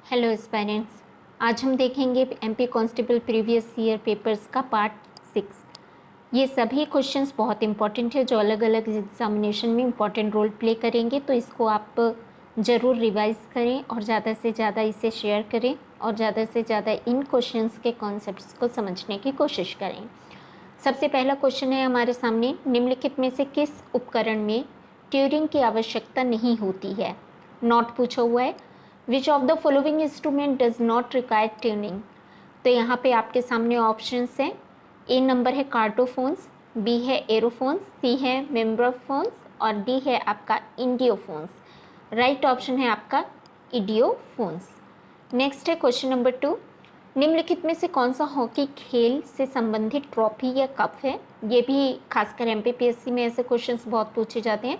Hello aspirants, आज हम देखेंगे MP constable previous year papers का पार्ट 6। ये सभी क्वेश्चंस बहुत इंपॉर्टेंट है जो अलग अलग एग्जामिनेशन में इंपॉर्टेंट रोल प्ले करेंगे, तो इसको आप ज़रूर रिवाइज करें और ज़्यादा से ज़्यादा इसे शेयर करें और ज़्यादा से ज़्यादा इन क्वेश्चंस के कॉन्सेप्ट्स को समझने की कोशिश करें। सबसे पहला क्वेश्चन है हमारे सामने, निम्नलिखित में से किस उपकरण में ट्यूरिंग की आवश्यकता नहीं होती है। नॉट पूछा हुआ है। Which of the following instrument does not require tuning. तो यहाँ पे आपके सामने ऑप्शंस हैं। ए नंबर है कार्डोफोन्स, बी है एरोफोन्स, सी है मेम्ब्रोफोन्स और डी है आपका इंडियोफोन्स। राइट ऑप्शन है आपका इडियोफोन्स। नेक्स्ट है क्वेश्चन नंबर 2, निम्नलिखित में से कौन सा हॉकी खेल से संबंधित ट्रॉफी या कप है। ये भी खासकर एमपीपीएससी में ऐसे क्वेश्चंस बहुत पूछे जाते हैं।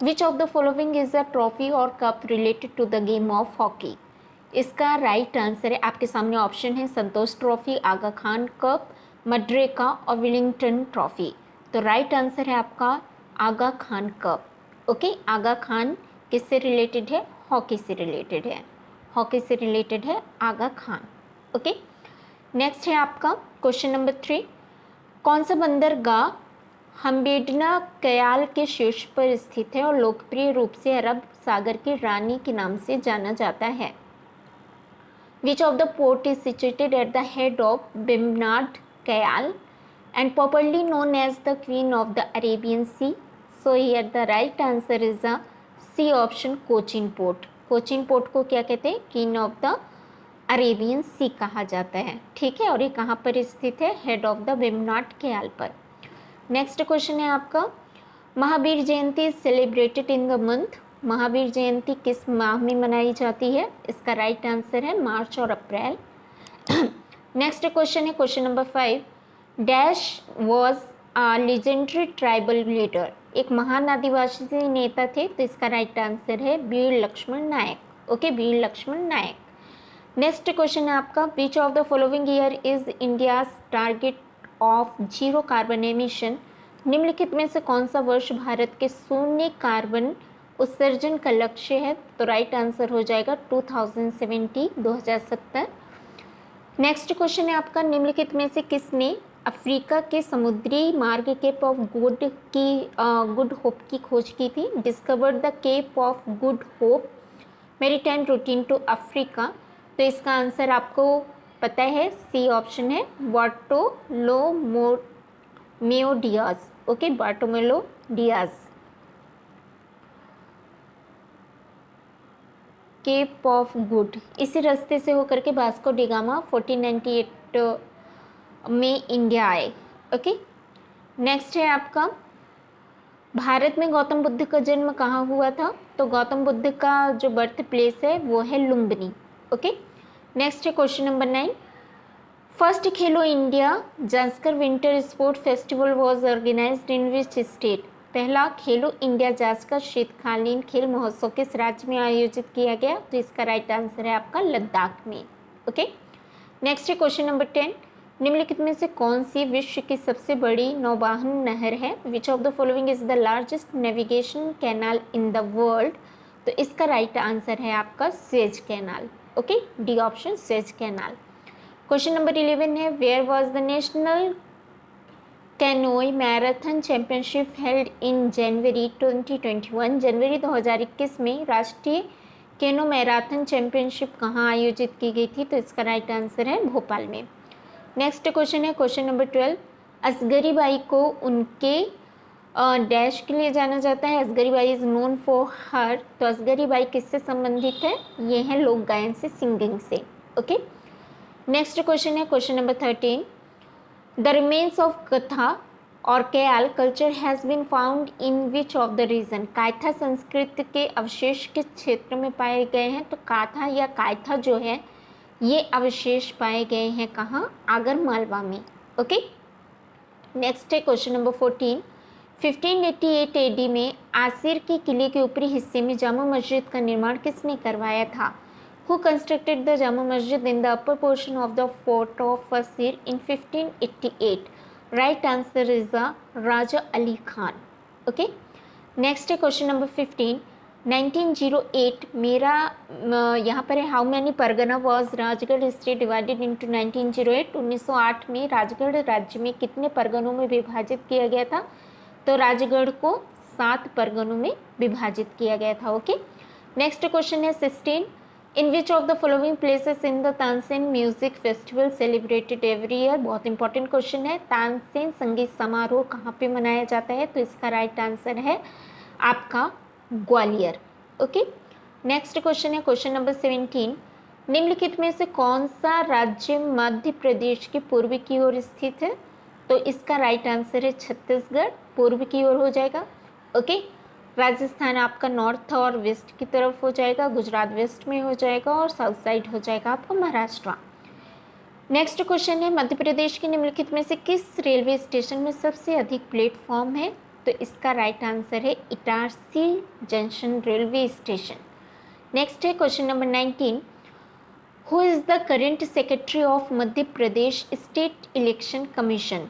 Which of the following is a trophy और cup related to the game of hockey. इसका राइट आंसर है, आपके सामने ऑप्शन है संतोष ट्रॉफी, आगा खान कप, मड्रेका और विलिंगटन ट्रॉफी। तो राइट आंसर है आपका आगा खान कप। ओके, आगा खान किससे रिलेटेड है? हॉकी से रिलेटेड है। हॉकी से रिलेटेड है आगा खान। ओके, नेक्स्ट है आपका क्वेश्चन नंबर 3, कौन सा बंदरगाह हम्बेडना कयाल के शीर्ष पर स्थित है और लोकप्रिय रूप से अरब सागर की रानी के नाम से जाना जाता है। Which of the port is situated at the head of Vembanad Kayal and popularly known as the queen of the Arabian sea. So here the right answer is the C option, Cochin port. Cochin port को क्या कहते हैं? Queen of the Arabian sea कहा जाता है। ठीक है, और ये कहाँ पर स्थित है? Head of the Vembanad Kayal पर। नेक्स्ट क्वेश्चन है आपका, Mahavir Jayanti celebrated in the month. Mahavir Jayanti किस माह में मनाई जाती है? इसका राइट आंसर है मार्च और अप्रैल। नेक्स्ट क्वेश्चन है question number 5, dash was a legendary tribal leader. एक महान आदिवासी नेता थे, तो इसका राइट आंसर है वीर लक्ष्मण नायक। ओके, वीर लक्ष्मण नायक। नेक्स्ट क्वेश्चन है आपका, विच of the following year is India's target of zero carbon emission. निम्नलिखित में से कौन सा वर्ष भारत के शून्य कार्बन उत्सर्जन का लक्ष्य है? तो राइट आंसर हो जाएगा 2070। नेक्स्ट क्वेश्चन है आपका, निम्नलिखित में से किसने अफ्रीका के समुद्री मार्ग केप ऑफ गुड होप की खोज की थी? Discovered the Cape of Good Hope maritime routine to Africa. तो इसका आंसर आपको पता है, सी ऑप्शन है Bartolomeu Dias. Okay, Bartolomeu Dias. Cape of Good, इसी रास्ते से होकर के वास्को डी गामा 1498 में इंडिया आए। ओके, नेक्स्ट है आपका, भारत में गौतम बुद्ध का जन्म कहाँ हुआ था? तो गौतम बुद्ध का जो बर्थ प्लेस है वो है लुम्बिनी। ओके, नेक्स्ट है question number 9, first Khelo India Zanskar winter sport festival was organized in which state. पहला खेलो इंडिया जास्कर शीतकालीन खेल महोत्सव किस राज्य में आयोजित किया गया? तो इसका राइट आंसर है आपका लद्दाख में। ओके, नेक्स्ट है क्वेश्चन नंबर 10, निम्नलिखित में से कौन सी विश्व की सबसे बड़ी नौवाहन नहर है? Which of the following is the largest navigation canal in the world. तो इसका राइट आंसर है आपका Suez canal. Okay, D option, Suez canal. Question number 11 है, where was the national canoe marathon championship held in January 2021। जनवरी 2021 में राष्ट्रीय canoe marathon championship कहाँ आयोजित की गई थी? तो इसका राइट आंसर है भोपाल में। नेक्स्ट क्वेश्चन है क्वेश्चन नंबर 12, असगरी बाई को उनके डैश के लिए जाना जाता है। Asghari by is known for her. तो असगरी बाई किससे संबंधित है? ये है लोक गायन से, सिंगिंग से। ओके, नेक्स्ट क्वेश्चन है question number 13, the remains of कथा और कयाल culture has been found in which of the region. Kayatha संस्कृति के अवशेष किस क्षेत्र में पाए गए हैं? तो काथा या कायथा जो है ये अवशेष पाए गए हैं कहाँ? आगर मालवा में। ओके, नेक्स्ट है क्वेश्चन नंबर 14, 1588 एडी में आसिर के किले के ऊपरी हिस्से में जामा मस्जिद का निर्माण किसने करवाया था? Who constructed the Jama Masjid in the upper portion of the fort of Asir in 1588? Right answer is Raja Ali Khan. Okay. Next question number 15. 1908 मेरा यहाँ पर है how many Pargana was Rajgarh state divided into 1908। 1908 में राजगढ़ राज्य में कितने परगनों में विभाजित किया गया था? तो राजगढ़ को 7 परगनों में विभाजित किया गया था। ओके, नेक्स्ट क्वेश्चन है 16। In which of the following places in the Tansen music festival celebrated every year? बहुत इंपॉर्टेंट क्वेश्चन है। तानसेन संगीत समारोह कहाँ पे मनाया जाता है? तो इसका राइट आंसर है आपका ग्वालियर। ओके, नेक्स्ट क्वेश्चन है क्वेश्चन नंबर 17। निम्नलिखित में से कौन सा राज्य मध्य प्रदेश के पूर्व की ओर स्थित है? तो इसका राइट आंसर है छत्तीसगढ़, पूर्व की ओर हो जाएगा। ओके, राजस्थान आपका नॉर्थ और वेस्ट की तरफ हो जाएगा, गुजरात वेस्ट में हो जाएगा और साउथ साइड हो जाएगा आपका महाराष्ट्र। नेक्स्ट क्वेश्चन है मध्य प्रदेश के निम्नलिखित में से किस रेलवे स्टेशन में सबसे अधिक प्लेटफॉर्म है? तो इसका राइट आंसर है Itarsi junction railway station. Next है question number 19। Who is the current secretary of Madhya Pradesh state election commission?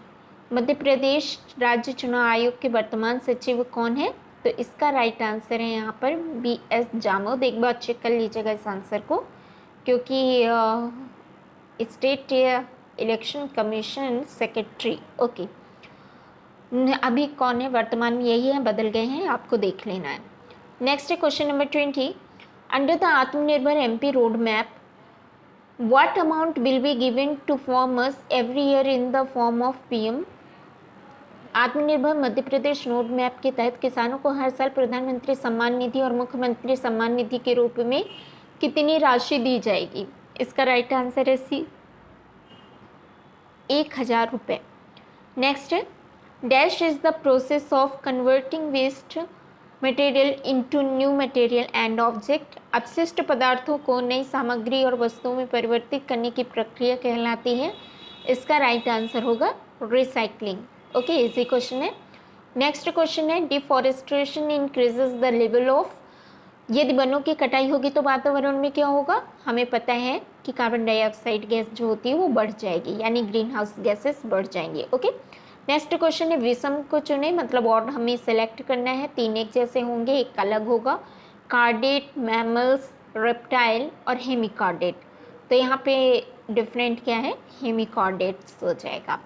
Madhya Pradesh राज्य चुनाव आयोग के वर्तमान सचिव कौन है? तो इसका राइट आंसर है यहाँ पर BS जामोद। एक बार चेक कर लीजिएगा इस आंसर को, क्योंकि state election commission secretary okay अभी कौन है? वर्तमान में यही है, बदल गए हैं, आपको देख लेना है। नेक्स्ट है क्वेश्चन नंबर 20। अंडर द आत्मनिर्भर MP road map what amount will be given to farmers every year in the form of PM? आत्मनिर्भर मध्य प्रदेश रोड मैप के तहत किसानों को हर साल प्रधानमंत्री सम्मान निधि और मुख्यमंत्री सम्मान निधि के रूप में कितनी राशि दी जाएगी? इसका राइट आंसर है सी, 1000 रुपये। नेक्स्ट है dash is the process of converting waste material into new material and object? अपशिष्ट पदार्थों को नई सामग्री और वस्तुओं में परिवर्तित करने की प्रक्रिया कहलाती है। इसका राइट आंसर होगा रिसाइकलिंग। ओके, इजी क्वेश्चन है। नेक्स्ट क्वेश्चन है deforestation increases the level of? यदि वनों की कटाई होगी तो वातावरण में क्या होगा? हमें पता है कि कार्बन डाइऑक्साइड गैस जो होती है वो बढ़ जाएगी, यानी ग्रीन हाउस गैसेस बढ़ जाएंगे। ओके, नेक्स्ट क्वेश्चन है विषम को चुने, मतलब और हमें सेलेक्ट करना है। 3 एक जैसे होंगे, एक अलग होगा। कार्डेट, मैमल्स, रेप्टाइल और हेमिकॉर्डेट। तो यहाँ पे डिफरेंट क्या है? हेमिकॉर्डेट्स हो जाएगा।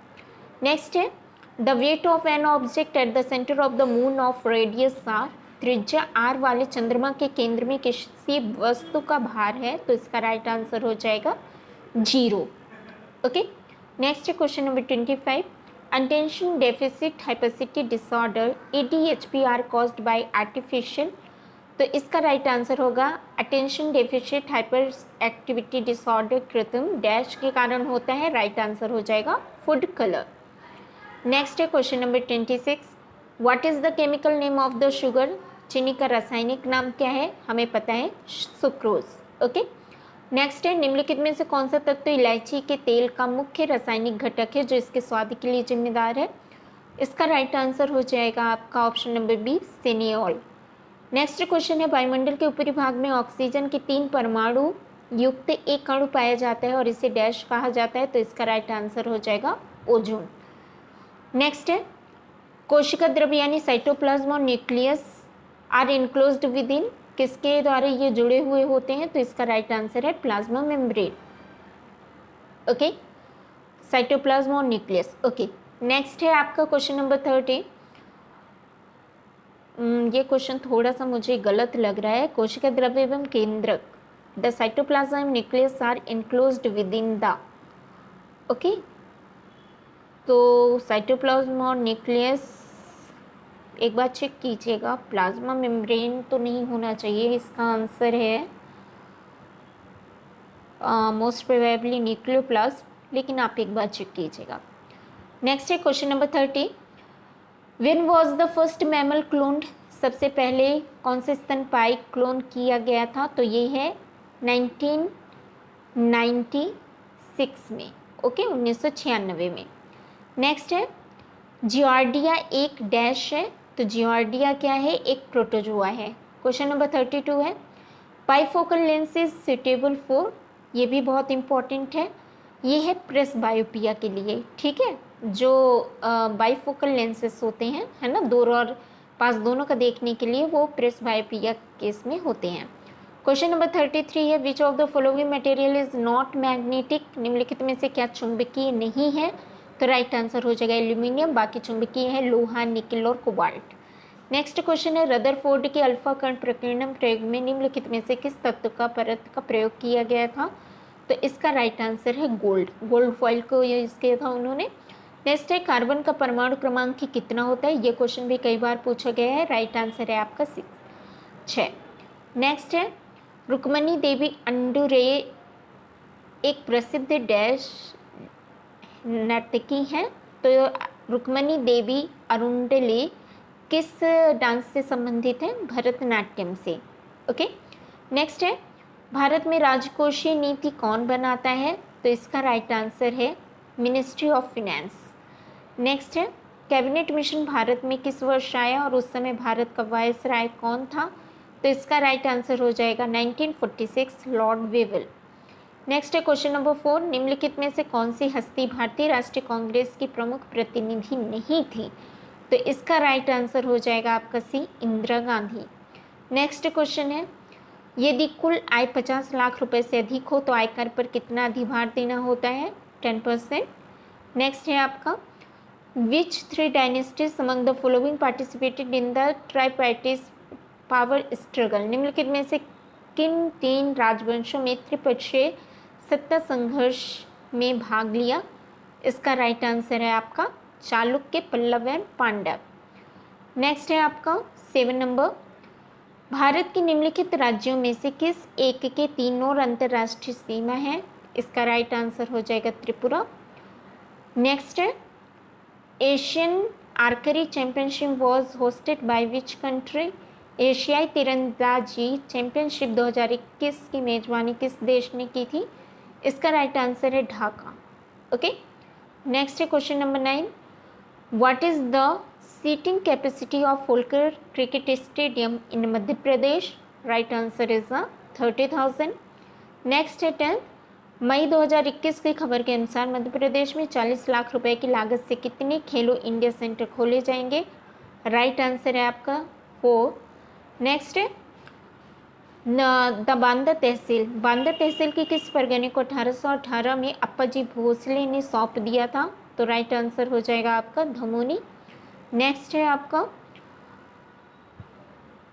नेक्स्ट है the weight of an object at the centre of the moon of radius R? त्रिज्या r वाले चंद्रमा के केंद्र में किसी वस्तु का भार है? तो इसका राइट आंसर हो जाएगा 0। ओके, नेक्स्ट है question number 25। Attention Deficit Hyperactivity Disorder ADHD are caused by artificial? तो इसका राइट आंसर होगा attention deficit hyper activity disorder कृत्रिम डैश के कारण होता है। राइट आंसर हो जाएगा फूड कलर। नेक्स्ट है question number 26। What is the chemical name of the sugar? चीनी का रासायनिक नाम क्या है? हमें पता है सुक्रोज। ओके, नेक्स्ट है निम्नलिखित में से कौन सा तत्व इलायची के तेल का मुख्य रासायनिक घटक है जो इसके स्वाद के लिए जिम्मेदार है? इसका राइट आंसर हो जाएगा आपका ऑप्शन नंबर बी, सेनियोल। नेक्स्ट क्वेश्चन है वायुमंडल के ऊपरी भाग में ऑक्सीजन के 3 परमाणु युक्त एक अणु पाया जाता है और इसे डैश कहा जाता है? तो इसका राइट आंसर हो जाएगा ओजोन। नेक्स्ट है कोशिका द्रव्य यानी साइटोप्लाज्म और nucleus are enclosed within? किसके द्वारा ये जुड़े हुए होते हैं? तो इसका राइट आंसर है प्लाज्मा मेम्ब्रेन। ओके, साइटोप्लाज्म और न्यूक्लियस। ओके, नेक्स्ट है आपका क्वेश्चन नंबर 30। ये क्वेश्चन थोड़ा सा मुझे गलत लग रहा है। कोशिका द्रव्य एवं केंद्रक the cytoplasm and nucleus are enclosed within the? Okay, तो साइटोप्लाज्म और न्यूक्लियस एक बार चेक कीजिएगा। प्लाज्मा मेम्ब्रेन तो नहीं होना चाहिए, इसका आंसर है मोस्ट प्रोबेबली न्यूक्लियोप्लाज्म, लेकिन आप एक बार चेक कीजिएगा। नेक्स्ट है question number 30। When was the first mammal cloned? सबसे पहले कौन से स्तनपायी क्लोन किया गया था? तो ये है 1996 में। ओके, 1996 में। नेक्स्ट है जियार्डिया एक डैश है? तो जियार्डिया क्या है? एक प्रोटोजोआ है। क्वेश्चन नंबर 32 है bifocal lens is suitable for? ये भी बहुत इंपॉर्टेंट है, ये है प्रेस बायोपिया के लिए। ठीक है, जो बाइफोकल लेंसेस होते हैं, है ना, दूर और पास दोनों का देखने के लिए वो प्रेसबायोपिया केस में होते हैं। क्वेश्चन नंबर 33 है, which of the following material is not magnetic, निम्नलिखित में से क्या चुंबकीय नहीं है? तो राइट आंसर हो जाएगा एल्यूमिनियम, बाकी चुंबकीय है लोहा, निकल और कोबाल्ट। नेक्स्ट क्वेश्चन है, रदरफोर्ड के अल्फा कण प्रकीर्णन प्रयोग में निम्नलिखित में से किस तत्व का परत का प्रयोग किया गया था? तो इसका राइट आंसर है गोल्ड फॉइल को यूज किया था उन्होंने। नेक्स्ट है, कार्बन का परमाणु क्रमांक कितना होता है? ये क्वेश्चन भी कई बार पूछा गया है, राइट आंसर है आपका 6। नेक्स्ट है, रुक्मणी देवी अंडुरे एक प्रसिद्ध डैश नर्तकी हैं, तो रुक्मणी देवी अरुंडले किस डांस से संबंधित है? भरतनाट्यम से। ओके। नेक्स्ट है, भारत में राजकोषीय नीति कौन बनाता है? तो इसका राइट आंसर है मिनिस्ट्री ऑफ फिनेंस। नेक्स्ट है, कैबिनेट मिशन भारत में किस वर्ष आया और उस समय भारत का वायसराय कौन था? तो इसका राइट आंसर हो जाएगा 1946, लॉर्ड वेवल। नेक्स्ट है क्वेश्चन नंबर 4, निम्नलिखित में से कौन सी हस्ती भारतीय राष्ट्रीय कांग्रेस की प्रमुख प्रतिनिधि नहीं थी? तो इसका राइट आंसर हो जाएगा आपका सी, इंदिरा गांधी। नेक्स्ट क्वेश्चन है, यदि कुल आय 50 लाख रुपए से अधिक हो तो आयकर पर कितना अधिभार देना होता है? 10%। नेक्स्ट है आपका, which 3 dynasties among the following participated in the tripartite power struggle, निम्नलिखित में से किन 3 राजवंशों में त्रिपक्षीय सत्ता संघर्ष में भाग लिया? इसका राइट आंसर है आपका चालुक्य, पल्लव एंड पांडव। नेक्स्ट है आपका 7 नंबर, भारत के निम्नलिखित राज्यों में से किस एक के 3 और अंतर्राष्ट्रीय सीमा है? इसका राइट आंसर हो जाएगा त्रिपुरा। नेक्स्ट है, Asian archery championship was hosted by which country, एशियाई तीरंदाजी चैंपियनशिप 2021 की मेजबानी किस देश ने की थी? इसका राइट आंसर है ढाका। ओके। नेक्स्ट है question number 9, what is the seating capacity of Holkar cricket stadium in Madhya Pradesh? Right answer is 30,000। Next है 10, मई 2021 की खबर के अनुसार मध्य प्रदेश में 40 लाख रुपए की लागत से कितने खेलो इंडिया सेंटर खोले जाएंगे? राइट आंसर है आपका 4। नेक्स्ट है, बांदा तहसील की किस परगने को 1818 में अप्पाजी भोसले ने सौंप दिया था? तो राइट आंसर हो जाएगा आपका धमोनी। नेक्स्ट है आपका,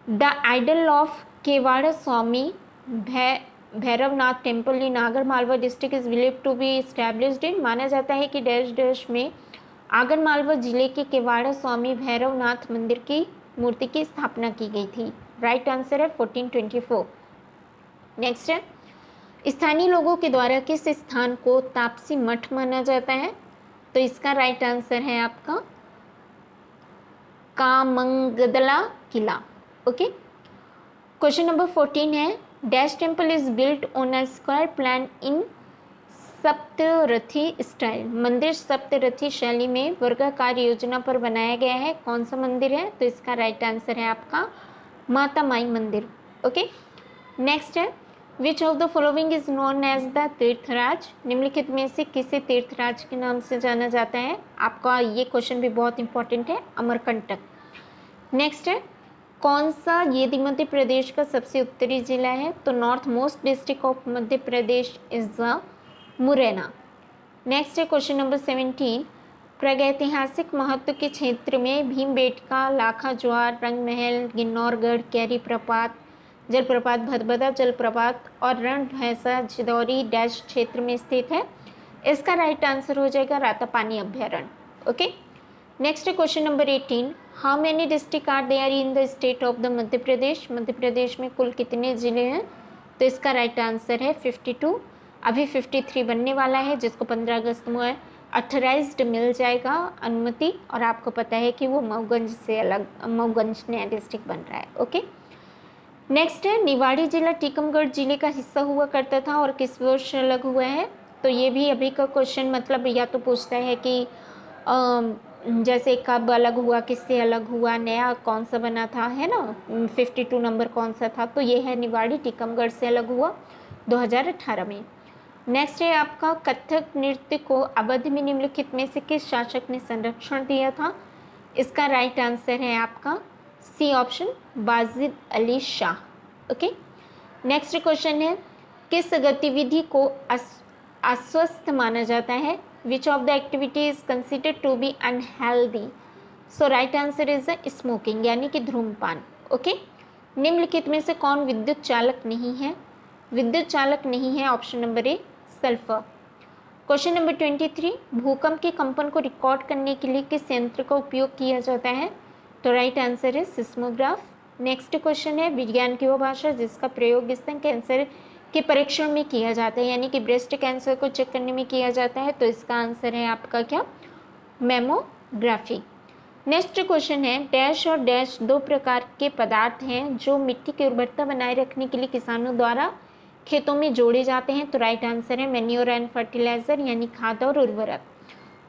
the idol of Kewada Swami Bhairavnath temple in Agar Malwa district is believed to be established in, माना जाता है कि डैश डैश में आगर मालवा जिले के केवाड़ा स्वामी भैरवनाथ मंदिर की मूर्ति की स्थापना की गई थी। राइट आंसर है 1424। नेक्स्ट है, स्थानीय लोगों के द्वारा किस स्थान को तापसी मठ माना जाता है? तो इसका राइट आंसर है आपका कामंगदला किला। ओके। क्वेश्चन नंबर 14 है, dash temple is built on a square plan in Saptarathi style, मंदिर सप्तरथी शैली में वर्गाकार योजना पर बनाया गया है, कौन सा मंदिर है? तो इसका राइट आंसर है आपका माता माई मंदिर। ओके। नेक्स्ट है, which of the following is known as the Tirthraj, निम्नलिखित में से किसे तीर्थराज के नाम से जाना जाता है? आपका ये क्वेश्चन भी बहुत इंपॉर्टेंट है, अमरकंटक। नेक्स्ट है, कौन सा यदि मध्य प्रदेश का सबसे उत्तरी जिला है? तो north most district of Madhya Pradesh is Morena. Next है क्वेश्चन नंबर 17, प्रागैतिहासिक महत्व के क्षेत्र में भीमबेटका, लाखा ज्वार, रंगमहल, गिन्नौरगढ़, कैरी प्रपात, जलप्रपात भदभदा जलप्रपात और रण भैंसा जिदौरी डैश क्षेत्र में स्थित है? इसका राइट आंसर हो जाएगा रातापानी अभ्यारण्य। Okay. Next question number 18, how many district are there in the state of the Madhya Pradesh, Madhya Pradesh में कुल कितने ज़िले हैं? तो इसका राइट आंसर है 52। अभी 53 बनने वाला है, जिसको 15 अगस्त में अथराइज्ड मिल जाएगा अनुमति, और आपको पता है कि वो मऊगंज से अलग, मऊगंज नया डिस्ट्रिक्ट बन रहा है। ओके। नेक्स्ट है, निवाड़ी जिला टीकमगढ़ जिले का हिस्सा हुआ करता था और किस वर्ष अलग हुआ है? तो ये भी अभी का क्वेश्चन, मतलब या तो पूछता है कि जैसे कब अलग हुआ, किससे अलग हुआ, नया कौन सा बना था, है ना, 52 नंबर कौन सा था? तो ये है निवाड़ी टीकमगढ़ से अलग हुआ 2018 में। नेक्स्ट है आपका, कथक नृत्य को अवध में निम्नलिखित में से किस शासक ने संरक्षण दिया था? इसका राइट आंसर है आपका C option Wajid Ali Shah. Okay, next question है किस गतिविधि को अस्वस्थ माना जाता है? Which of the activity is considered to be unhealthy? So right answer is smoking यानी कि धूम्रपान। ओके, निम्नलिखित में से कौन विद्युत चालक नहीं है? विद्युत चालक नहीं है option number A sulphur. Question number 23 भूकंप के कंपन को रिकॉर्ड करने के लिए किस यंत्र का उपयोग किया जाता है? तो राइट आंसर है सिस्मोग्राफ। नेक्स्ट क्वेश्चन है विज्ञान की वो भाषा जिसका प्रयोग स्तन कैंसर के परीक्षण में किया जाता है यानी कि ब्रेस्ट कैंसर को चेक करने में किया जाता है, तो इसका आंसर है आपका क्या? मेमोग्राफी। नेक्स्ट क्वेश्चन है डैश और डैश दो प्रकार के पदार्थ हैं जो मिट्टी की उर्वरता बनाए रखने के लिए किसानों द्वारा खेतों में जोड़े जाते हैं, तो राइट आंसर है मैन्योर एंड फर्टिलाइजर यानी खाद और उर्वरक।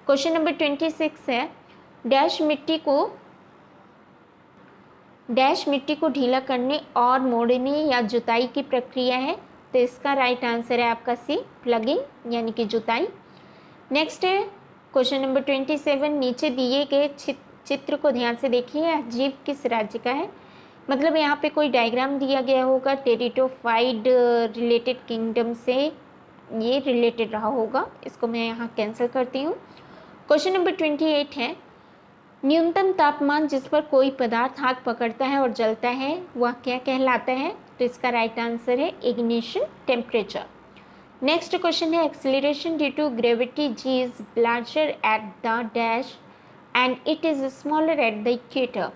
क्वेश्चन नंबर 26 है डैश मिट्टी को ढीला करने और मोड़ने या जुताई की प्रक्रिया है, तो इसका राइट आंसर है आपका सी प्लगिंग यानी कि जुताई। नेक्स्ट है क्वेश्चन नंबर 27 नीचे दिए गए चित्र को ध्यान से देखिए, यह जीव किस राज्य का है? मतलब यहाँ पे कोई डायग्राम दिया गया होगा, टेरिटोफाइड रिलेटेड किंगडम से ये रिलेटेड रहा होगा, इसको मैं यहाँ कैंसिल करती हूँ। क्वेश्चन नंबर 28 है न्यूनतम तापमान जिस पर कोई पदार्थ हाथ पकड़ता है और जलता है वह क्या कहलाता है? तो इसका राइट आंसर है इग्निशन टेम्परेचर। नेक्स्ट क्वेश्चन है acceleration due to gravity g is larger at the dash and it is smaller at the equator.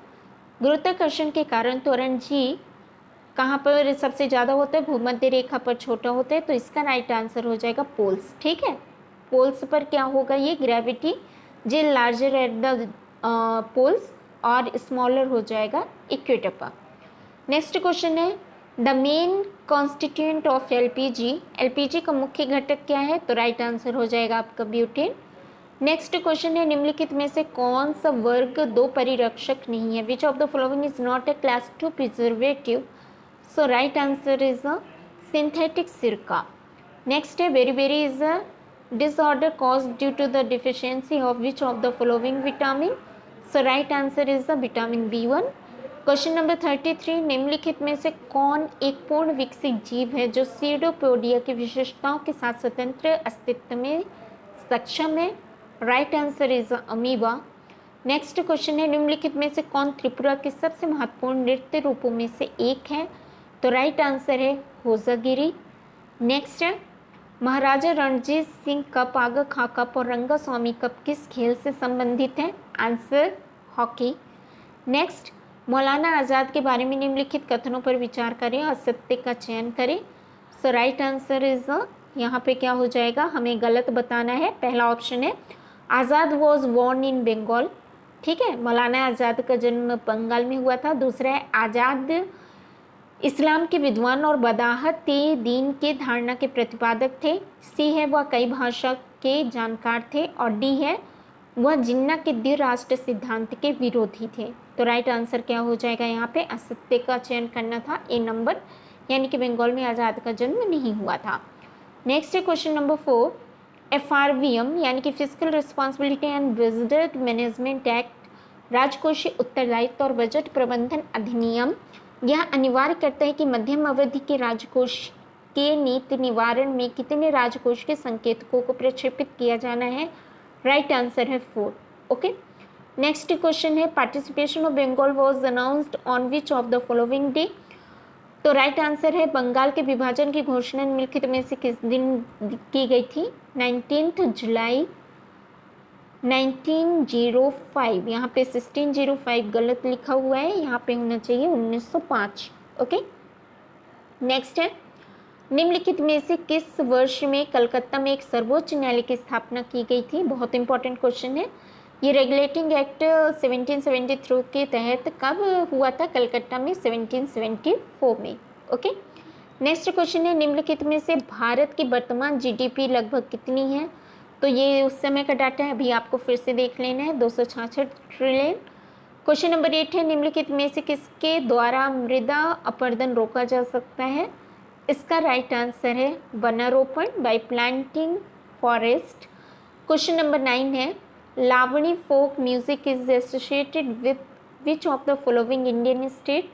गुरुत्वाकर्षण के कारण त्वरण जी कहाँ पर सबसे ज़्यादा होता है? भूमध्य रेखा पर छोटा होता है, तो इसका राइट आंसर हो जाएगा पोल्स। ठीक है, पोल्स पर क्या होगा? ये gravity g larger at the poles और स्मॉलर हो जाएगा इक्वेटर पर। नेक्स्ट क्वेश्चन है the main constituent of LPG. LPG का मुख्य घटक क्या है? तो राइट आंसर हो जाएगा आपका ब्यूटेन। नेक्स्ट क्वेश्चन है निम्नलिखित में से कौन सा वर्ग दो परिरक्षक नहीं है? Which of the following is not a class 2 preservative? So right answer is a synthetic सिरका। नेक्स्ट है बेरी is a disorder cause due to the deficiency of which of the following vitamin? So right answer is the vitamin B1। Question number 33 निम्नलिखित में से कौन एक पूर्ण विकसित जीव है जो सीडोपोडिया की विशेषताओं के साथ स्वतंत्र अस्तित्व में सक्षम है? Right answer is amoeba. Next question है निम्नलिखित में से कौन त्रिपुरा के सबसे महत्वपूर्ण नृत्य रूपों में से एक है? तो राइट आंसर है होजागिरी। नेक्स्ट है महाराजा रणजीत सिंह कप, आगा खां कप और रंगास्वामी कप किस खेल से संबंधित है? Answer hockey. नेक्स्ट मौलाना आज़ाद के बारे में निम्नलिखित कथनों पर विचार करें और सत्य का चयन करें। सो राइट आंसर इज यहाँ पे क्या हो जाएगा? हमें गलत बताना है। पहला ऑप्शन है आज़ाद वॉज बोर्न इन बंगाल। ठीक है, मौलाना आज़ाद का जन्म बंगाल में हुआ था। दूसरा है आज़ाद इस्लाम के विद्वान और बदाहत दीन के धारणा के प्रतिपादक थे। सी है वह कई भाषा के जानकार थे। और डी है वह जिन्ना के द्विराष्ट्र सिद्धांत के विरोधी थे। तो राइट आंसर क्या हो जाएगा? यहाँ पे असत्य का चयन करना था, ए नंबर, यानी कि बंगाल में आज़ाद का जन्म नहीं हुआ था। नेक्स्ट है क्वेश्चन नंबर 4 एफआरवीएम यानी कि physical responsibility and budget management act राजकोषीय उत्तरदायित्व और बजट प्रबंधन अधिनियम यह अनिवार्य करता है कि मध्यम अवधि के राजकोष के नीति निवारण में कितने राजकोष के संकेतकों को प्रक्षेपित किया जाना है? राइट आंसर है 4। ओके, नेक्स्ट क्वेश्चन है participation of Bengal was announced on which of the following day? तो राइट आंसर है बंगाल के विभाजन की घोषणा निम्नलिखित में से किस दिन की गई थी? 19 जुलाई 1905। यहाँ पे 1605 गलत लिखा हुआ है, यहाँ पे होना चाहिए 1905। ओके, नेक्स्ट है निम्नलिखित में से किस वर्ष में कलकत्ता में एक सर्वोच्च न्यायालय की स्थापना की गई थी? बहुत इंपॉर्टेंट क्वेश्चन है। ये रेगुलेटिंग एक्ट 1773 के तहत कब हुआ था? कलकत्ता में 1774 में। ओके, नेक्स्ट क्वेश्चन है निम्नलिखित में से भारत की वर्तमान जीडीपी लगभग कितनी है? तो ये उस समय का डाटा है, अभी आपको फिर से देख लेना है, 266 ट्रिलियन। क्वेश्चन नंबर 8 है निम्नलिखित में से किसके द्वारा मृदा अपरदन रोका जा सकता है? इसका राइट आंसर है वनारोपण, by planting forest. Question number 9 है Lavani folk music is associated with which of the following Indian state,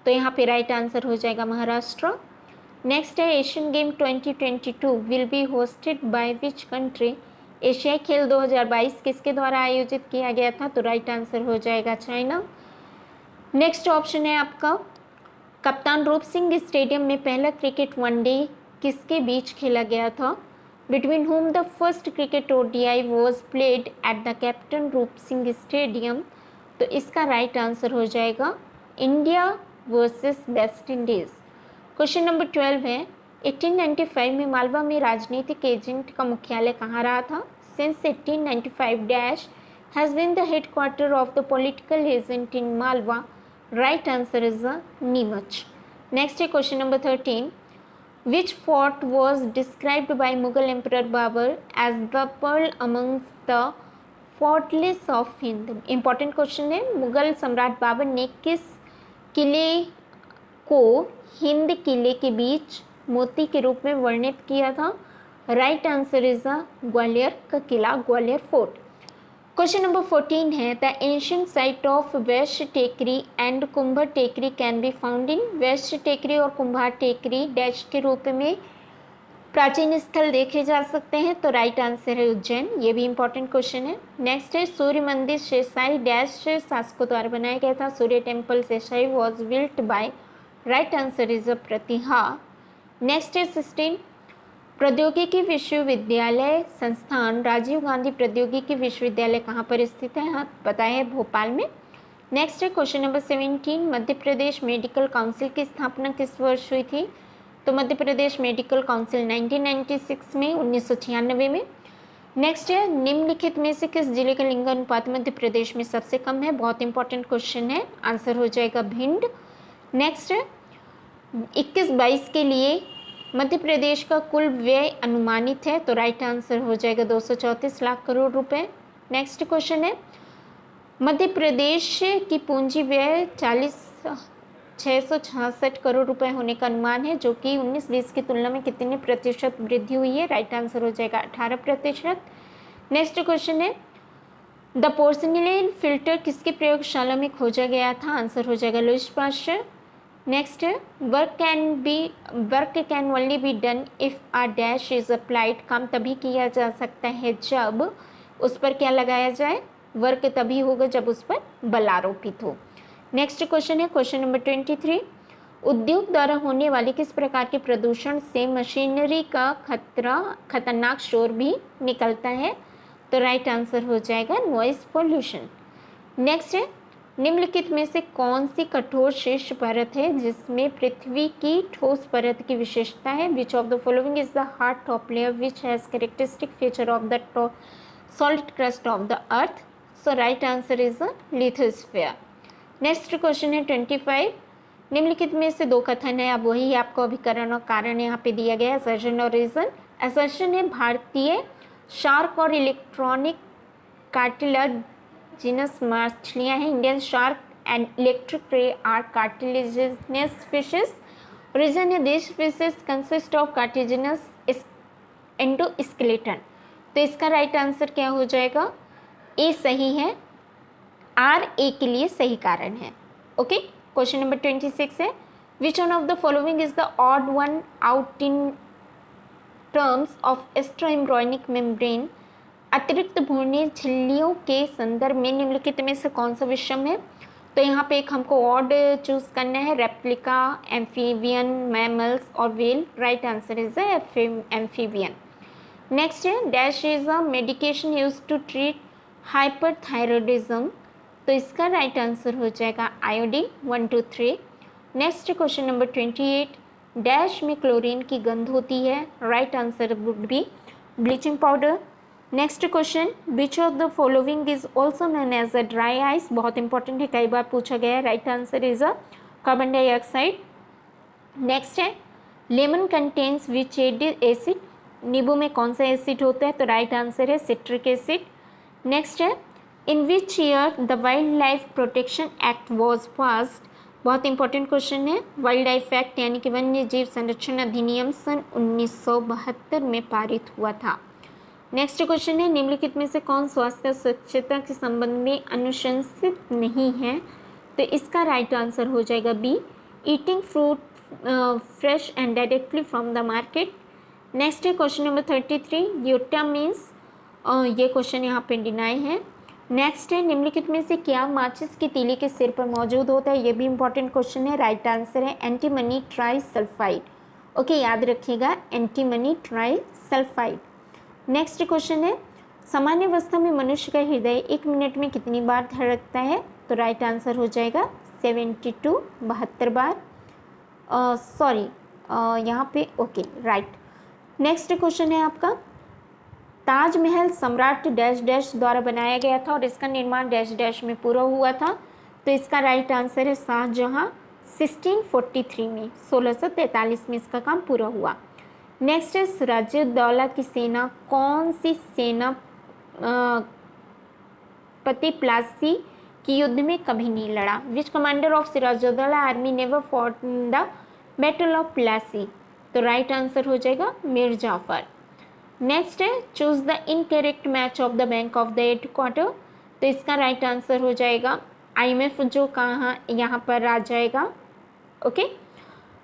तो यहाँ पे राइट आंसर हो जाएगा महाराष्ट्र। नेक्स्ट है Asian game 2022 will be hosted by which country, एशियाई खेल 2022 किसके द्वारा आयोजित किया गया था, तो राइट आंसर हो जाएगा चाइना। नेक्स्ट ऑप्शन है आपका कप्तान रूप सिंह स्टेडियम में पहला क्रिकेट वनडे किसके बीच खेला गया था, between whom the first cricket ODI was played at the captain रूप सिंह स्टेडियम, तो इसका राइट आंसर हो जाएगा India versus West Indies. Question number 12 है 1895 में मालवा में राजनीतिक एजेंट का मुख्यालय कहाँ रहा था, since 1895 dash has been the headquarter of the political agent in Malwa, right answer is Neemuch. Next है question number 13, which fort was described by Mughal Emperor Babur as the pearl amongst the fortless of Hind। Important question है, मुगल सम्राट बाबर ने किस किले को हिंद किले के बीच मोती के रूप में वर्णित किया था, राइट आंसर इज ग्वालियर का किला, ग्वालियर फोर्ट। क्वेश्चन नंबर 14 है the ancient site of Vaishya Tekri and Kumbhar Tekri can be found in, Vaishya Tekri और कुंभार टेकरी डैश के रूप में प्राचीन स्थल देखे जा सकते हैं, तो राइट आंसर है उज्जैन, ये भी इंपॉर्टेंट क्वेश्चन है। नेक्स्ट है सूर्य मंदिर शेषाई डैश शासकों द्वारा बनाया गया था, Surya temple Sheshai was built by, right answer is प्रतिहा। नेक्स्ट है 16 प्रौद्योगिकी विश्वविद्यालय संस्थान राजीव गांधी प्रौद्योगिकी विश्वविद्यालय कहाँ पर स्थित है, हाँ पता है भोपाल में। नेक्स्ट है question number 17 Madhya Pradesh medical council की स्थापना किस वर्ष हुई थी, तो मध्य प्रदेश मेडिकल काउंसिल 1996 में 1996 में। नेक्स्ट है निम्नलिखित में से किस जिले का लिंग अनुपात मध्य प्रदेश में सबसे कम है, बहुत इंपॉर्टेंट क्वेश्चन है, आंसर हो जाएगा भिंड। नेक्स्ट है 21-22 के लिए मध्य प्रदेश का कुल व्यय अनुमानित है, तो राइट आंसर हो जाएगा 234 लाख करोड़ रुपए। नेक्स्ट क्वेश्चन है मध्य प्रदेश की पूंजी व्यय 666 करोड़ रुपए होने का अनुमान है, जो कि 19-20 की तुलना में कितने प्रतिशत वृद्धि हुई है, राइट आंसर हो जाएगा 18%। नेक्स्ट क्वेश्चन है द पोर्सिलेन फिल्टर किसकी प्रयोगशाला में खोजा गया था, आंसर हो जाएगा लुईस पास्चर। नेक्स्ट है work can only be done if a dash is applied, काम तभी किया जा सकता है जब उस पर क्या लगाया जाए, वर्क तभी होगा जब उस पर बल आरोपित हो। नेक्स्ट क्वेश्चन है क्वेश्चन नंबर 23 उद्योग द्वारा होने वाले किस प्रकार के प्रदूषण से मशीनरी का खतरनाक शोर भी निकलता है, तो राइट आंसर हो जाएगा नॉइज पोल्यूशन। नेक्स्ट है निम्नलिखित में से कौन सी कठोर शीर्ष परत है जिसमें पृथ्वी की ठोस परत की विशेषता है, which of the following is the hard top layer which has characteristic feature of the solid crust of the earth, so right answer is the lithosphere. Next question है 25 निम्नलिखित में से दो कथन है, अब वही आपको अभिकरण और कारण यहाँ पे दिया गया है, असर्शन और रीजन। असर्शन है भारतीय शार्क और इलेक्ट्रॉनिक कार्टिलाजिनस मछलियाँ हैं, Indian shark and electric ray are cartilaginous fishes. Reason है this fishes consist of cartilaginous endoskeleton, तो इसका राइट आंसर क्या हो जाएगा, ए सही है, आर ए के लिए सही कारण है। ओके क्वेश्चन नंबर 26 है which one of the following is the odd one out in terms of extraembryonic membrane, अतिरिक्त भ्रूणीय झिल्लियों के संदर्भ में निम्नलिखित में से कौन सा विषम है, तो यहाँ पे एक हमको ऑड चूज करना है, रेप्लिका, एम्फीबियन, मैमल्स और whale, right answer is amphibian. Next है dash is a medication use to treat hyperthyroidism, तो इसका राइट आंसर हो जाएगा iodine 1 2 3। Next question number 28 dash में क्लोरीन की गंध होती है, right answer would be bleaching powder. Next question which of the following is also known as a dry ice, बहुत इंपॉर्टेंट है, कई बार पूछा गया है, right answer is a carbon dioxide. Next है लेमन कंटेन्स विच एसिड, नींबू में कौन सा एसिड होता है, तो राइट आंसर है सिट्रिक एसिड। नेक्स्ट है in which year the wildlife protection act was passed, बहुत इंपॉर्टेंट क्वेश्चन है, वाइल्ड लाइफ एक्ट यानी कि वन्य जीव संरक्षण अधिनियम सन 1972 में पारित हुआ था। नेक्स्ट क्वेश्चन है निम्नलिखित में से कौन स्वास्थ्य और स्वच्छता के संबंध में अनुशंसित नहीं है, तो इसका राइट आंसर हो जाएगा B, eating fruit fresh and directly from the market. Next है क्वेश्चन नंबर 33, यूटा मीन्स, ये क्वेश्चन यहाँ पे डिनाई है। नेक्स्ट है निम्नलिखित में से क्या माचिस की तीली के सिर पर मौजूद होता है, ये भी इंपॉर्टेंट क्वेश्चन है। राइट आंसर है एंटीमनी ट्राई सल्फाइड। ओके, याद रखिएगा antimony try sulphide. Next question है सामान्य अवस्था में मनुष्य का हृदय 1 मिनट में कितनी बार धड़कता है, तो राइट आंसर हो जाएगा 72, 72 बार। सॉरी, यहाँ पे ओके राइट। नेक्स्ट क्वेश्चन है आपका, ताजमहल सम्राट डैश डैश द्वारा बनाया गया था और इसका निर्माण डैश डैश में पूरा हुआ था, तो इसका राइट आंसर है शाहजहाँ 1643 में, 1643 में इसका काम पूरा हुआ। नेक्स्ट है सिराजुद्दौला की सेना कौन सी सेना पति प्लासी की युद्ध में कभी नहीं लड़ा, which commander of Sirajuddaula army never fought in the battle of Plassey, तो राइट आंसर हो जाएगा मीर जाफर। नेक्स्ट है choose the incorrect match of the bank of the headquarter, तो इसका राइट आंसर हो जाएगा IMF, जो कहाँ यहाँ पर आ जाएगा। ओके,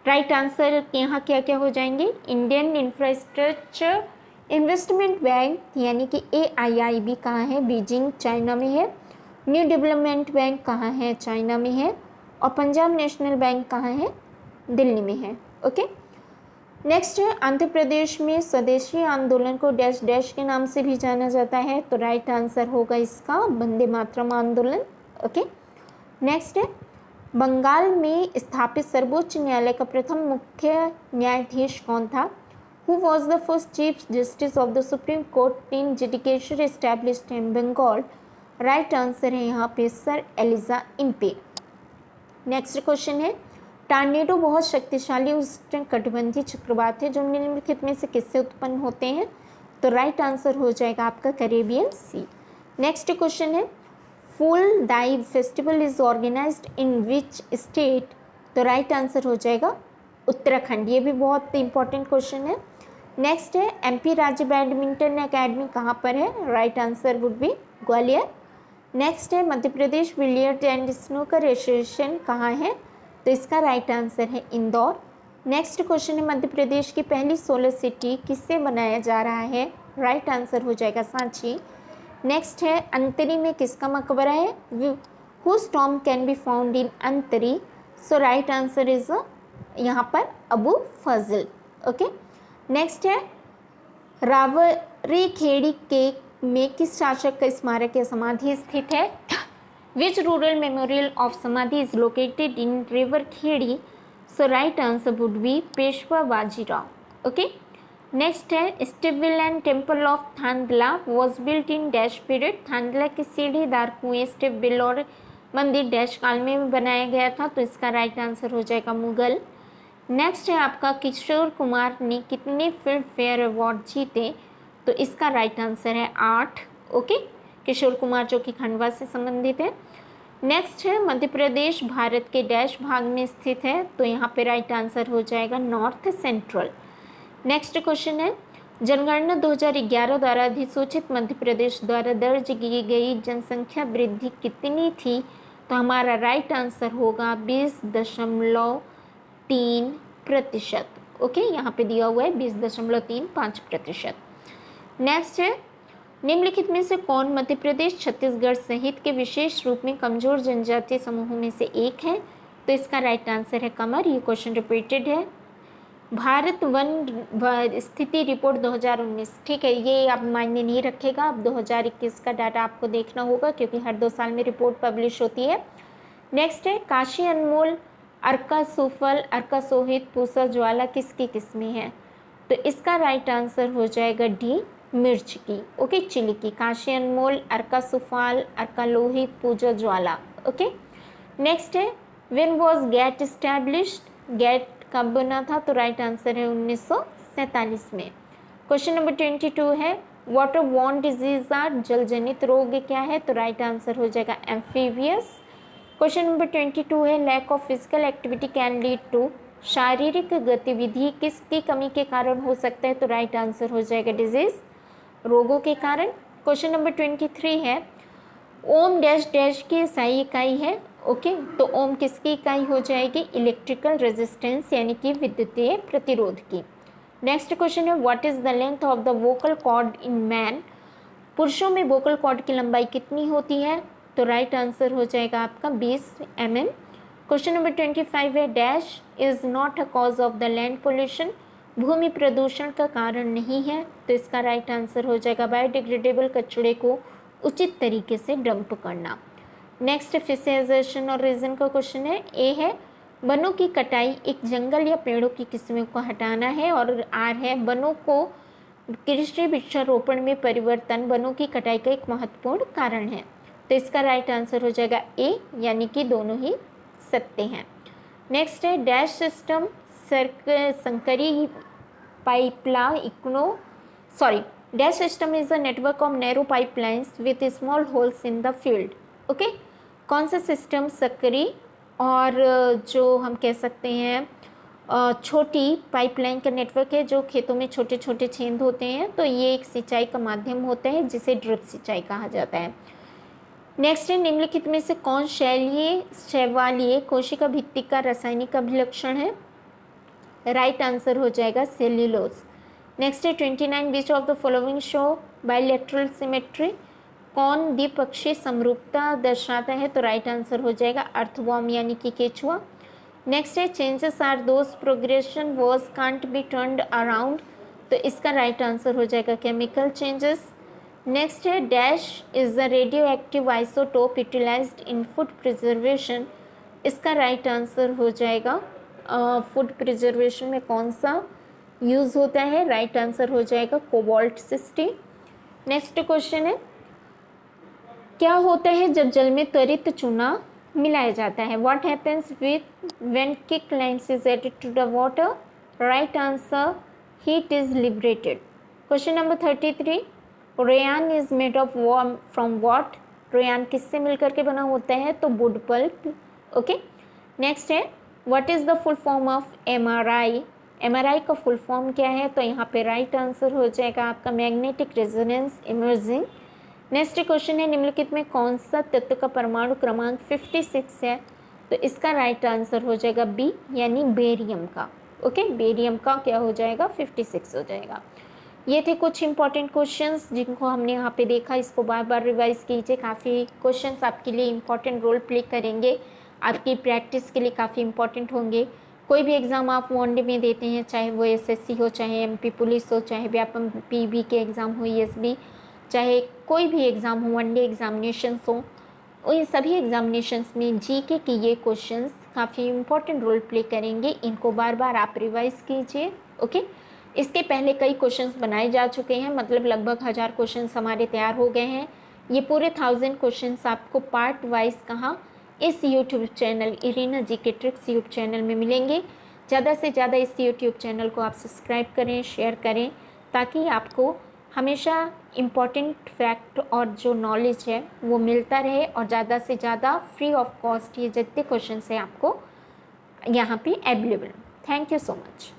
राइट आंसर यहाँ क्या क्या हो जाएंगे, इंडियन इंफ्रास्ट्रक्चर इन्वेस्टमेंट बैंक यानी कि AIIB कहाँ है, बीजिंग चाइना में है। न्यू डेवलपमेंट बैंक कहाँ है, चाइना में है। और पंजाब नेशनल बैंक कहाँ है, दिल्ली में है। ओके, नेक्स्ट है आंध्र प्रदेश में स्वदेशी आंदोलन को डैश डैश के नाम से भी जाना जाता है, तो राइट आंसर होगा इसका वंदे मातरम आंदोलन। ओके, नेक्स्ट है बंगाल में स्थापित सर्वोच्च न्यायालय का प्रथम मुख्य न्यायाधीश कौन था, who was the first chief justice of the supreme court in judicature established in Bengal, right answer है यहाँ पे sir Elijah Impey. Next question है टॉर्नेडो बहुत शक्तिशाली उष्णकटिबंधीय चक्रवात है जो निम्नलिखित में से किससे उत्पन्न होते हैं, तो राइट आंसर हो जाएगा आपका कैरेबियन सी। नेक्स्ट क्वेश्चन है Phool Dei festival is organized in which state, तो राइट आंसर हो जाएगा उत्तराखंड, ये भी बहुत इंपॉर्टेंट क्वेश्चन है। नेक्स्ट है MP राज्य बैडमिंटन अकेडमी कहाँ पर है, right answer would be Gwalior. Next है Madhya Pradesh billiard and snooker association कहाँ है, तो इसका राइट आंसर है इंदौर। नेक्स्ट क्वेश्चन है मध्य प्रदेश की पहली सोलर सिटी किससे बनाया जा रहा है, राइट आंसर हो जाएगा सांची। नेक्स्ट है अंतरी में किसका मकबरा है, whose tomb can be found in Antri, so right answer is यहाँ पर अबू फजल। ओके, नेक्स्ट है रावरीखेड़ी के में किस शासक का स्मारक या समाधि स्थित है, which rural memorial of samadhi is located in Raverkhedi, so right answer would be Peshwa Bajirao. Okay, next है स्टेबिलन temple of Thandla was built in dash period, थांदला के सीढ़ीदार कुएं स्टेबिल और मंदिर डैश काल में बनाया गया था, तो इसका राइट आंसर हो जाएगा मुगल। नेक्स्ट है आपका किशोर कुमार ने कितने फिल्म फेयर अवार्ड जीते, तो इसका राइट आंसर है 8। ओके, किशोर कुमार जो कि खंडवा से संबंधित है। नेक्स्ट है मध्य प्रदेश भारत के डैश भाग में स्थित है, तो यहाँ पे राइट आंसर हो जाएगा नॉर्थ सेंट्रल। नेक्स्ट क्वेश्चन है जनगणना 2011 द्वारा अधिसूचित मध्य प्रदेश द्वारा दर्ज की गई जनसंख्या वृद्धि कितनी थी, तो हमारा राइट आंसर होगा 20.3%। ओके, यहाँ पे दिया हुआ है 20.35%। नेक्स्ट है निम्नलिखित में से कौन मध्य प्रदेश छत्तीसगढ़ सहित के विशेष रूप में कमजोर जनजातीय समूहों में से एक है, तो इसका राइट आंसर है कमर। ये क्वेश्चन रिपीटेड है। भारत वन स्थिति रिपोर्ट 2019, ठीक है, ये अब मायने नहीं रखेगा, अब 2021 का डाटा आपको देखना होगा क्योंकि हर 2 साल में रिपोर्ट पब्लिश होती है। नेक्स्ट है काशी अनमोल अर्का सुफल अर्का सोहित पूसा ज्वाला किसकी किस्में है, तो इसका राइट आंसर हो जाएगा डी मिर्च की। ओके, चिली की। काशी अनमोल अर्का सुफाल अर्का लोहित पूजा ज्वाला। ओके, नेक्स्ट है when was GATE established, GATE कब बना था, तो राइट आंसर है 1947 में। क्वेश्चन नंबर 22 है वाटर वॉर्न डिजीज आर, जल जनित रोग क्या है, तो राइट आंसर हो जाएगा एम्फीबियस। क्वेश्चन नंबर 22 है lack of physical activity can lead to, शारीरिक गतिविधि किसकी कमी के कारण हो सकता है, तो राइट आंसर हो जाएगा डिजीज, रोगों के कारण। क्वेश्चन नंबर 23 है ओम डैश डैश की SI इकाई है। ओके, तो ओम किसकी इकाई हो जाएगी? इलेक्ट्रिकल रेजिस्टेंस यानी कि विद्युतीय प्रतिरोध की। नेक्स्ट क्वेश्चन है what is the length of the vocal cord in man? पुरुषों में वोकल कॉर्ड की लंबाई कितनी होती है? तो राइट आंसर हो जाएगा आपका 20 mm। क्वेश्चन नंबर 25 है dash is not a cause of the land pollution? भूमि प्रदूषण का कारण नहीं है, तो इसका राइट आंसर हो जाएगा बायोडिग्रेडेबल कचरे को उचित तरीके से डंप करना। नेक्स्ट फिशेजाइजेशन और रीजन का क्वेश्चन है। ए है वनों की कटाई एक जंगल या पेड़ों की किस्मों को हटाना है, और आर है वनों को कृषि वृक्षारोपण में परिवर्तन वनों की कटाई का एक महत्वपूर्ण कारण है, तो इसका राइट आंसर हो जाएगा ए, यानी कि दोनों ही सत्य हैं। नेक्स्ट है डैश सिस्टम संकरी पाइपला इग्नो dash system is a network of narrow pipelines with small holes in the field. Okay, कौन सा सिस्टम सकरी और जो हम कह सकते हैं छोटी पाइपलाइन का नेटवर्क है जो खेतों में छोटे छोटे छेद होते हैं, तो ये एक सिंचाई का माध्यम होता है जिसे ड्रिप सिंचाई कहा जाता है। नेक्स्ट है निम्नलिखित में से कौन शैवालीय कोशिका भित्ति का रासायनिक अभिलक्षण है? राइट आंसर हो जाएगा सेल्यूलोज। नेक्स्ट है 29 विच of the following show bilateral symmetry? कौन द्विपक्षीय समरूपता दर्शाता है? तो राइट आंसर हो जाएगा अर्थवॉर्म यानी कि केचुआ। नेक्स्ट है changes are those progression was can't be turned around, तो इसका राइट आंसर हो जाएगा केमिकल चेंजेस। नेक्स्ट है dash is the radioactive isotope utilized in food preservation? इसका राइट आंसर हो जाएगा फूड प्रिजर्वेशन में कौन सा यूज़ होता है? राइट आंसर हो जाएगा कोबाल्ट 60। नेक्स्ट क्वेश्चन है क्या होता है जब जल में त्वरित चूना मिलाया जाता है? What happens with when quick limes is added to the water? Right answer heat is liberated. Question number 33 rayon is made of warm from what? Rayon किससे मिलकर के बना होता है? तो वुड पल्प। ओके, नेक्स्ट है what is the full form of MRI? MRI का full form क्या है? तो यहाँ पे राइट आंसर हो जाएगा आपका magnetic resonance imaging. Next question है निम्नलिखित में कौन सा तत्व का परमाणु क्रमांक 56 है? तो इसका राइट आंसर हो जाएगा बी, यानी बेरियम का। ओके, बेरियम का क्या हो जाएगा? 56 हो जाएगा। ये थे कुछ इंपॉर्टेंट क्वेश्चंस जिनको हमने यहाँ पे देखा, इसको बार बार रिवाइज कीजिए। काफ़ी क्वेश्चंस आपके लिए इंपॉर्टेंट रोल प्ले करेंगे, आपकी प्रैक्टिस के लिए काफ़ी इंपॉर्टेंट होंगे। कोई भी एग्ज़ाम आप वनडे में देते हैं, चाहे वो SSC हो, चाहे MP पुलिस हो, चाहे व्यापम PB के एग्ज़ाम हो, ESB, चाहे कोई भी एग्ज़ाम हो, वनडे एग्जामिनेशंस हो, इन सभी एग्जामिनेशंस में GK के ये क्वेश्चंस काफ़ी इंपॉर्टेंट रोल प्ले करेंगे। इनको बार बार आप रिवाइज कीजिए। ओके, इसके पहले कई क्वेश्चंस बनाए जा चुके हैं, मतलब लगभग 1000 क्वेश्चंस हमारे तैयार हो गए हैं। ये पूरे 1000 क्वेश्चंस आपको पार्ट वाइज कहाँ इस YouTube channel Irina GK tricks YouTube channel में मिलेंगे। ज़्यादा से ज़्यादा इस यूट्यूब चैनल को आप सब्सक्राइब करें, शेयर करें, ताकि आपको हमेशा इम्पॉर्टेंट फैक्ट और जो नॉलेज है वो मिलता रहे, और ज़्यादा से ज़्यादा फ्री ऑफ कॉस्ट ये जितने क्वेश्चन है आपको यहाँ पे available. Thank you so much.